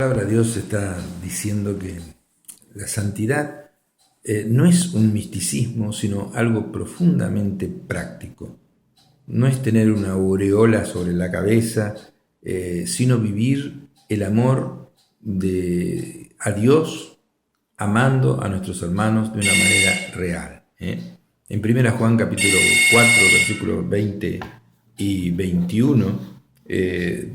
La palabra de Dios está diciendo que la santidad no es un misticismo, sino algo profundamente práctico. No es tener una aureola sobre la cabeza, sino vivir el amor a Dios, amando a nuestros hermanos de una manera real. En 1 Juan capítulo 4, versículos 20 y 21,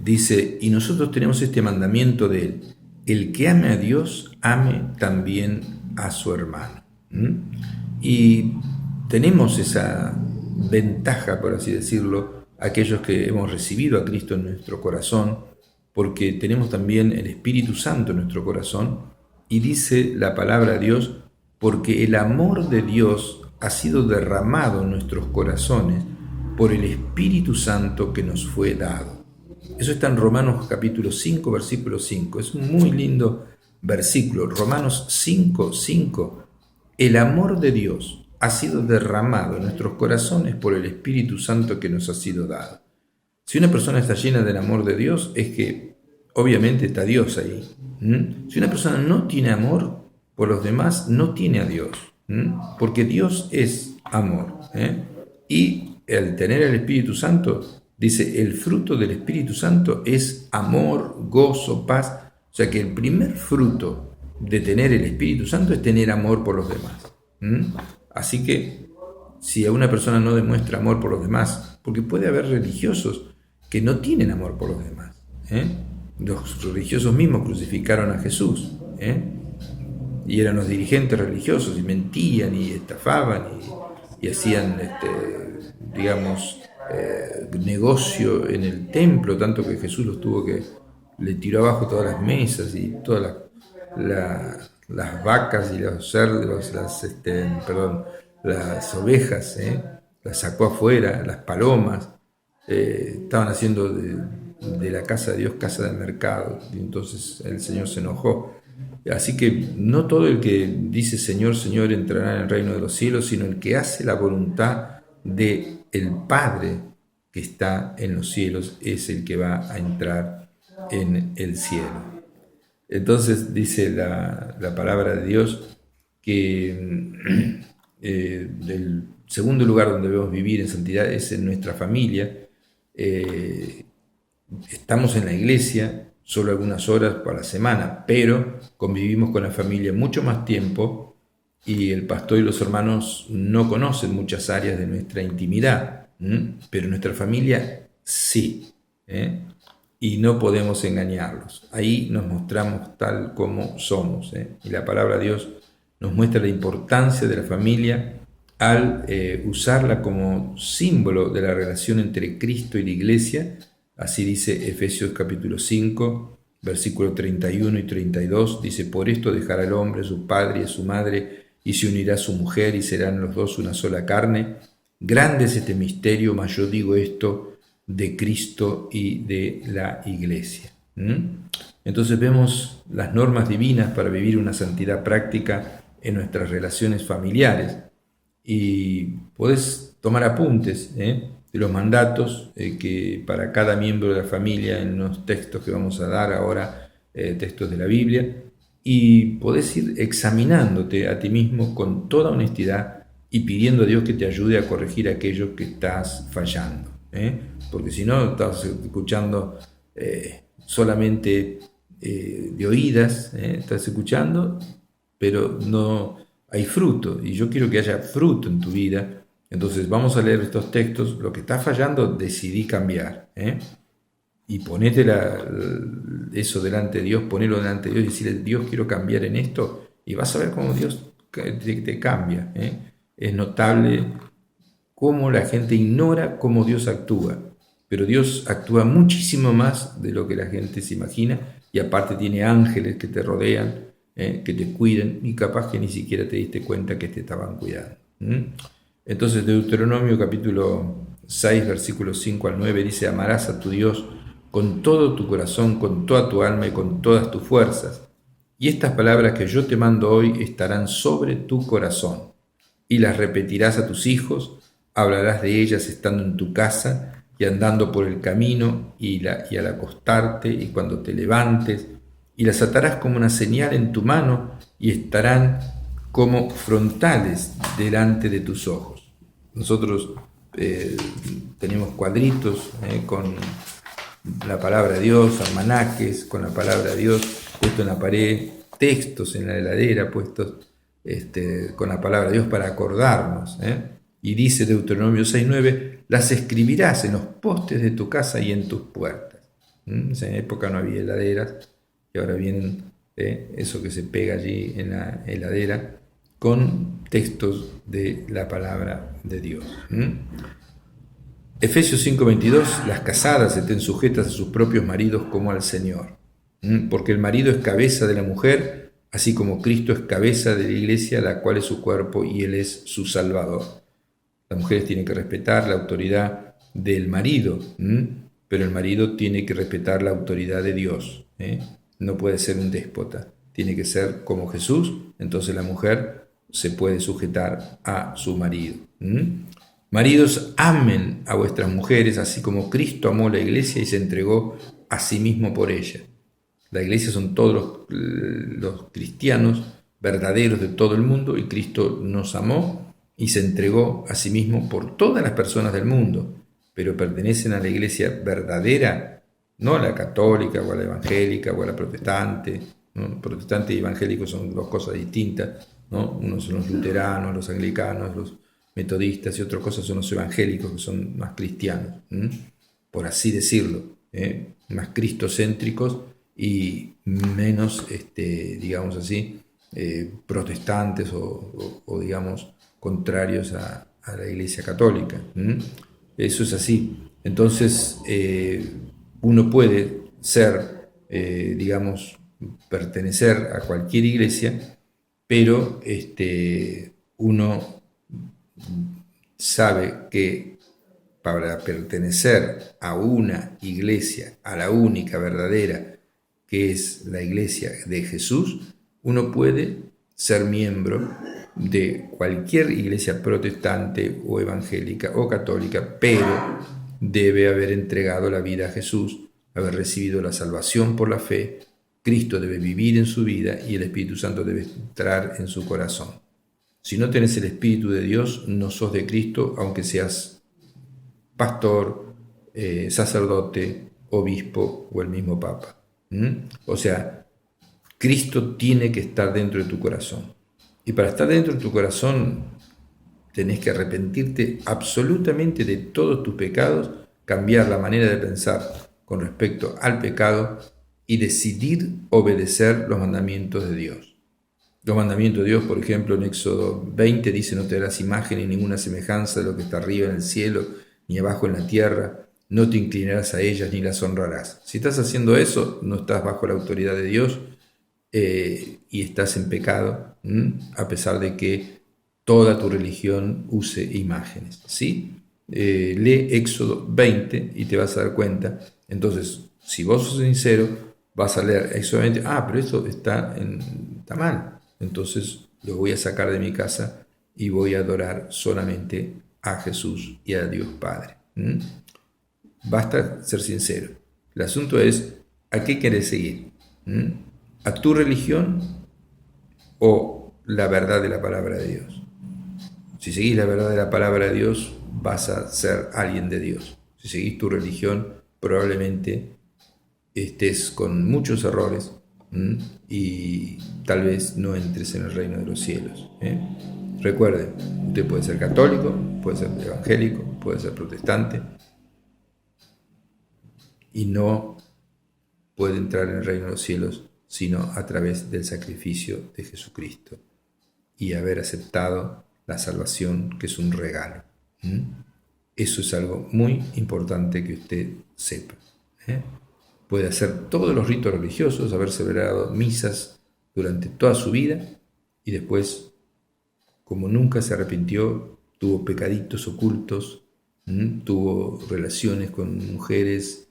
dice: y nosotros tenemos este mandamiento de él: el que ame a Dios, ame también a su hermano. Y tenemos esa ventaja, por así decirlo, aquellos que hemos recibido a Cristo en nuestro corazón, porque tenemos también el Espíritu Santo en nuestro corazón, y dice la palabra de Dios: porque el amor de Dios ha sido derramado en nuestros corazones por el Espíritu Santo que nos fue dado. Eso está en Romanos capítulo 5, versículo 5. Es un muy lindo versículo. Romanos 5, 5. El amor de Dios ha sido derramado en nuestros corazones por el Espíritu Santo que nos ha sido dado. Si una persona está llena del amor de Dios, es que obviamente está Dios ahí. Si una persona no tiene amor por los demás, no tiene a Dios. Porque Dios es amor. Y al tener el Espíritu Santo, dice, el fruto del Espíritu Santo es amor, gozo, paz. O sea que el primer fruto de tener el Espíritu Santo es tener amor por los demás. Así que si a una persona no demuestra amor por los demás, porque puede haber religiosos que no tienen amor por los demás. Los religiosos mismos crucificaron a Jesús. Y eran los dirigentes religiosos y mentían y estafaban y hacían, negocio en el templo, tanto que Jesús le tiró abajo todas las mesas y todas las vacas y los cerdos, las ovejas, las sacó afuera, las palomas, estaban haciendo de la casa de Dios casa de mercado, y entonces el Señor se enojó. Así que no todo el que dice Señor, Señor entrará en el reino de los cielos, sino el que hace la voluntad del Padre que está en los cielos es el que va a entrar en el cielo. Entonces dice la palabra de Dios que el segundo lugar donde debemos vivir en santidad es en nuestra familia. Estamos en la iglesia solo algunas horas por la semana, pero convivimos con la familia mucho más tiempo y el pastor y los hermanos no conocen muchas áreas de nuestra intimidad, pero nuestra familia sí, y no podemos engañarlos. Ahí nos mostramos tal como somos, y la palabra de Dios nos muestra la importancia de la familia al usarla como símbolo de la relación entre Cristo y la iglesia. Así dice Efesios capítulo 5, versículos 31 y 32, dice: por esto dejará el hombre a su padre y a su madre, y se unirá a su mujer, y serán los dos una sola carne. Grande es este misterio, mas yo digo esto de Cristo y de la iglesia. Entonces vemos las normas divinas para vivir una santidad práctica en nuestras relaciones familiares. Y podés tomar apuntes, de los mandatos que para cada miembro de la familia en los textos que vamos a dar ahora, textos de la Biblia, y podés ir examinándote a ti mismo con toda honestidad y pidiendo a Dios que te ayude a corregir aquello que estás fallando, porque si no estás escuchando solamente de oídas, estás escuchando, pero no hay fruto, y yo quiero que haya fruto en tu vida. Entonces vamos a leer estos textos. Lo que está fallando, decidí cambiar, y ponete eso delante de Dios, ponelo delante de Dios y decirle: Dios, quiero cambiar en esto, y vas a ver cómo Dios te cambia. Es notable cómo la gente ignora cómo Dios actúa, pero Dios actúa muchísimo más de lo que la gente se imagina, y aparte tiene ángeles que te rodean, que te cuiden, y capaz que ni siquiera te diste cuenta que te estaban cuidando. Entonces Deuteronomio capítulo 6, versículos 5 al 9 dice: amarás a tu Dios con todo tu corazón, con toda tu alma y con todas tus fuerzas. Y estas palabras que yo te mando hoy estarán sobre tu corazón, y las repetirás a tus hijos, hablarás de ellas estando en tu casa y andando por el camino, y al acostarte y cuando te levantes, y las atarás como una señal en tu mano y estarán como frontales delante de tus ojos. Nosotros tenemos cuadritos con la palabra de Dios, almanaques con la palabra de Dios puesto en la pared, textos en la heladera puestos con la palabra de Dios para acordarnos. Y dice Deuteronomio 6:9, las escribirás en los postes de tu casa y en tus puertas. En esa época no había heladeras y ahora vienen eso que se pega allí en la heladera con textos de la palabra de Dios. Efesios 5:22, las casadas estén sujetas a sus propios maridos como al Señor, porque el marido es cabeza de la mujer, así como Cristo es cabeza de la iglesia, la cual es su cuerpo y Él es su Salvador. Las mujeres tienen que respetar la autoridad del marido, pero el marido tiene que respetar la autoridad de Dios. No puede ser un déspota, tiene que ser como Jesús, entonces la mujer se puede sujetar a su marido. Maridos, amen a vuestras mujeres, así como Cristo amó la iglesia y se entregó a sí mismo por ella. La iglesia son todos los cristianos verdaderos de todo el mundo y Cristo nos amó y se entregó a sí mismo por todas las personas del mundo, pero pertenecen a la iglesia verdadera, no a la católica o a la evangélica o a la protestante. ¿No? Protestante y evangélico son dos cosas distintas, ¿no? Unos son los luteranos, los anglicanos, los metodistas, y otras cosas son los evangélicos, que son más cristianos, por así decirlo, más cristocéntricos y menos, digamos así, protestantes o digamos contrarios a la Iglesia Católica. Eso es así. Entonces uno puede ser, digamos, pertenecer a cualquier iglesia, pero uno sabe que para pertenecer a una iglesia, a la única verdadera, que es la iglesia de Jesús, uno puede ser miembro de cualquier iglesia protestante o evangélica o católica, pero debe haber entregado la vida a Jesús, haber recibido la salvación por la fe. Cristo debe vivir en su vida y el Espíritu Santo debe entrar en su corazón. Si no tenés el Espíritu de Dios, no sos de Cristo, aunque seas pastor, sacerdote, obispo o el mismo Papa. O sea, Cristo tiene que estar dentro de tu corazón. Y para estar dentro de tu corazón, tenés que arrepentirte absolutamente de todos tus pecados, cambiar la manera de pensar con respecto al pecado y decidir obedecer los mandamientos de Dios. Los mandamientos de Dios, por ejemplo, en Éxodo 20 dice: no te harás imagen ni ninguna semejanza de lo que está arriba en el cielo, ni abajo en la tierra, no te inclinarás a ellas ni las honrarás. Si estás haciendo eso, no estás bajo la autoridad de Dios y estás en pecado, a pesar de que toda tu religión use imágenes. ¿Sí? Lee Éxodo 20 y te vas a dar cuenta. Entonces, si vos sos sincero, vas a leer Éxodo 20, pero esto está mal. Entonces lo voy a sacar de mi casa y voy a adorar solamente a Jesús y a Dios Padre. Basta ser sincero. El asunto es, ¿a qué querés seguir? ¿A tu religión o la verdad de la palabra de Dios? Si seguís la verdad de la palabra de Dios, vas a ser alguien de Dios. Si seguís tu religión, probablemente estés con muchos errores y tal vez no entres en el reino de los cielos. Recuerden, usted puede ser católico, puede ser evangélico, puede ser protestante y no puede entrar en el reino de los cielos sino a través del sacrificio de Jesucristo y haber aceptado la salvación, que es un regalo. Eso es algo muy importante que usted sepa. Puede hacer todos los ritos religiosos, haber celebrado misas durante toda su vida y después, como nunca se arrepintió, tuvo pecaditos ocultos, tuvo relaciones con mujeres,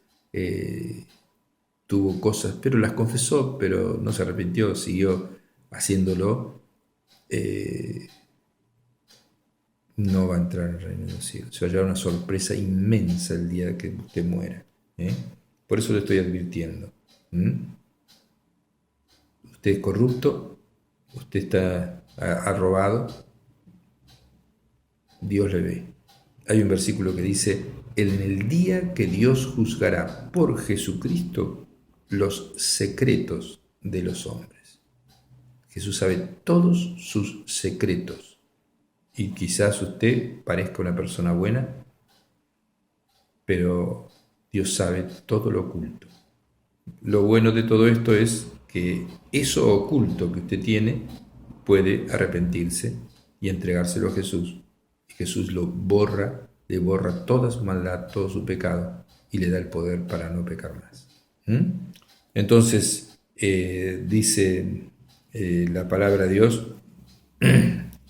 tuvo cosas, pero las confesó, pero no se arrepintió, siguió haciéndolo, no va a entrar en el reino de los cielos. Se va a llevar una sorpresa inmensa el día que usted muera. Por eso le estoy advirtiendo. usted es corrupto, usted ha robado, Dios le ve. Hay un versículo que dice, en el día que Dios juzgará por Jesucristo los secretos de los hombres. Jesús sabe todos sus secretos. Y quizás usted parezca una persona buena, pero Dios sabe todo lo oculto. Lo bueno de todo esto es que eso oculto que usted tiene puede arrepentirse y entregárselo a Jesús. Y Jesús lo borra, le borra toda su maldad, todo su pecado y le da el poder para no pecar más. Entonces, dice la palabra de Dios,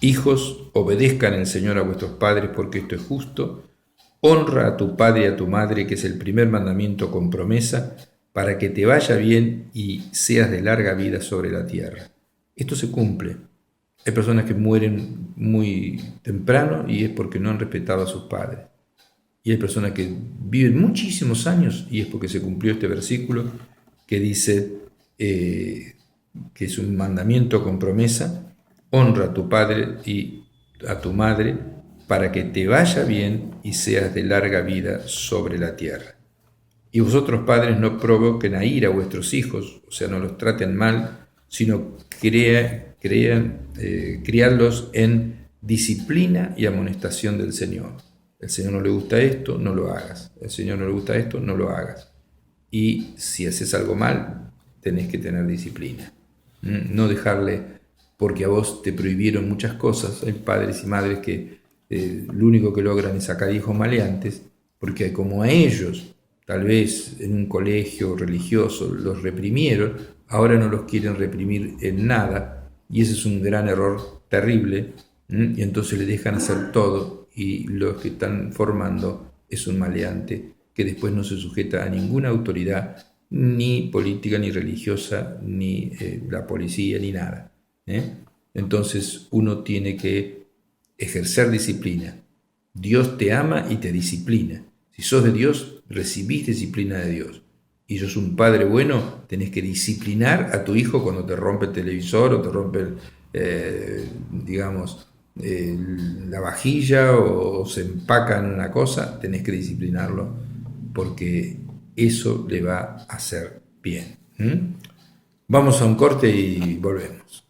hijos, obedezcan al Señor a vuestros padres porque esto es justo. Honra a tu padre y a tu madre, que es el primer mandamiento con promesa, para que te vaya bien y seas de larga vida sobre la tierra. Esto se cumple. Hay personas que mueren muy temprano y es porque no han respetado a sus padres. Y hay personas que viven muchísimos años y es porque se cumplió este versículo que dice que es un mandamiento con promesa. Honra a tu padre y a tu madre para que te vaya bien y seas de larga vida sobre la tierra. Y vosotros, padres, no provoquen a ira a vuestros hijos, o sea, no los traten mal, sino criarlos en disciplina y amonestación del Señor. El Señor no le gusta esto, no lo hagas. El Señor no le gusta esto, no lo hagas. Y si haces algo mal, tenés que tener disciplina. No dejarle, porque a vos te prohibieron muchas cosas. Hay padres y madres que lo único que logran es sacar hijos maleantes, porque como a ellos, tal vez en un colegio religioso, los reprimieron, ahora no los quieren reprimir en nada, y ese es un gran error terrible, y entonces le dejan hacer todo, y los que están formando es un maleante que después no se sujeta a ninguna autoridad, ni política, ni religiosa, ni la policía, ni nada. Entonces uno tiene que ejercer disciplina. Dios te ama y te disciplina. Si sos de Dios, recibís disciplina de Dios. Y sos un padre bueno, tenés que disciplinar a tu hijo cuando te rompe el televisor o te rompe, la vajilla o se empaca en una cosa, tenés que disciplinarlo porque eso le va a hacer bien. Vamos a un corte y volvemos.